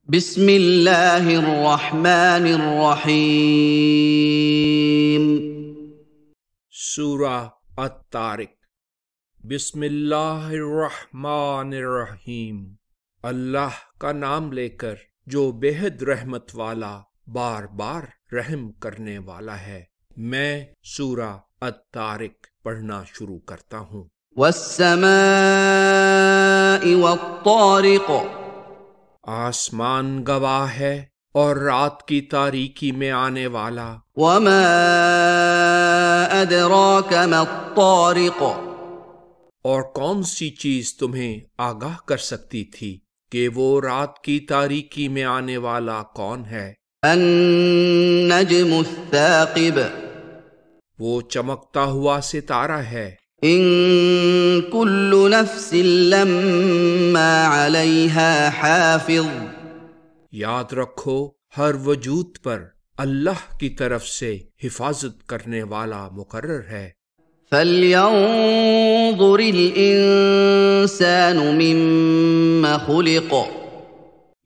بسم اللہ الرحمن الرحیم۔ سورہ الطارق۔ بسم اللہ الرحمن الرحیم، اللہ کا نام لے کر جو بے حد رحمت والا بار بار رحم کرنے والا ہے۔ میں سورہ الطارق پڑھنا شروع کرتا ہوں۔ والسماء والطارق، آسمان گواہ ہے اور رات کی تاریکی میں آنے والا۔ وما ادراک ما الطارق، اور کون سی چیز تمہیں آگاہ کر سکتی تھی کہ وہ رات کی تاریکی میں آنے والا کون ہے؟ النجم الثاقب، وہ چمکتا ہوا ستارہ ہے۔ ان کل نفس لما علیہا حافظ، یاد رکھو ہر وجود پر اللہ کی طرف سے حفاظت کرنے والا مقرر ہے۔ فلینظر الانسان مما خلق،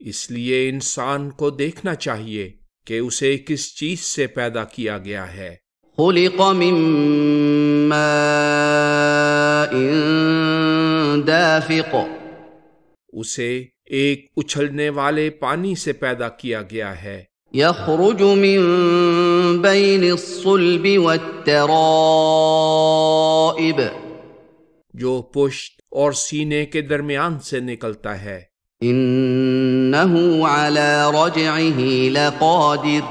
اس لیے انسان کو دیکھنا چاہیے کہ اسے کس چیز سے پیدا کیا گیا ہے۔ خلق من ماء دافق، اسے ایک اچھلنے والے پانی سے پیدا کیا گیا ہے۔ یخرج من بین الصلب والترائب، جو پشت اور سینے کے درمیان سے نکلتا ہے۔ انہ علی رجعہ لقادر،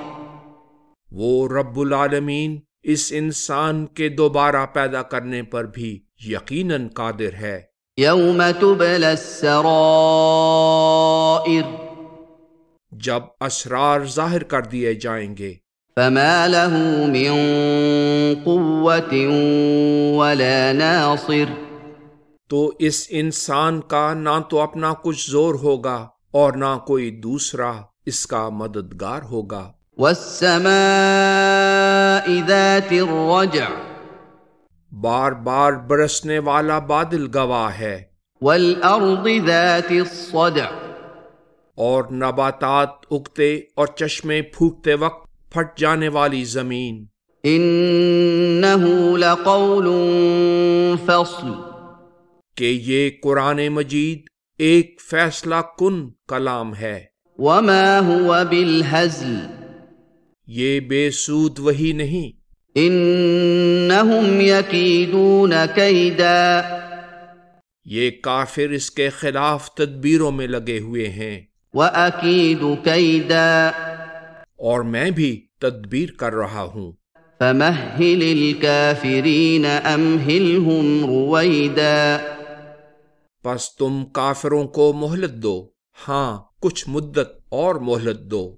وہ رب العالمین اس انسان کے دوبارہ پیدا کرنے پر بھی یقیناً قادر ہے۔ یوم تبلی السرائر، جب اسرار ظاہر کر دیے جائیں گے۔ فما له من قوة ولا ناصر، تو اس انسان کا نہ تو اپنا کچھ زور ہوگا اور نہ کوئی دوسرا اس کا مددگار ہوگا۔ والسماء ذات الرجع، بار بار برسنے والا بادل گواہ ہے۔ والارض ذات الصدع، اور نباتات اگتے اور چشمے پھوٹتے وقت پھٹ جانے والی زمین۔ انہ لقول فصل، کہ یہ قرآن مجید ایک فیصلہ کن کلام ہے۔ وما هو بالہزل، یہ بے سود وحی نہیں۔ انہم یکیدون کیدا، یہ کافر اس کے خلاف تدبیروں میں لگے ہوئے ہیں۔ وَأَكِيدُ كَيْدًا، اور میں بھی تدبیر کر رہا ہوں۔ فَمَهِّلِ الْكَافِرِينَ أَمْهِلْهُمْ رُوَيْدًا، پس تم کافروں کو مہلت دو، ہاں کچھ مدت اور مہلت دو۔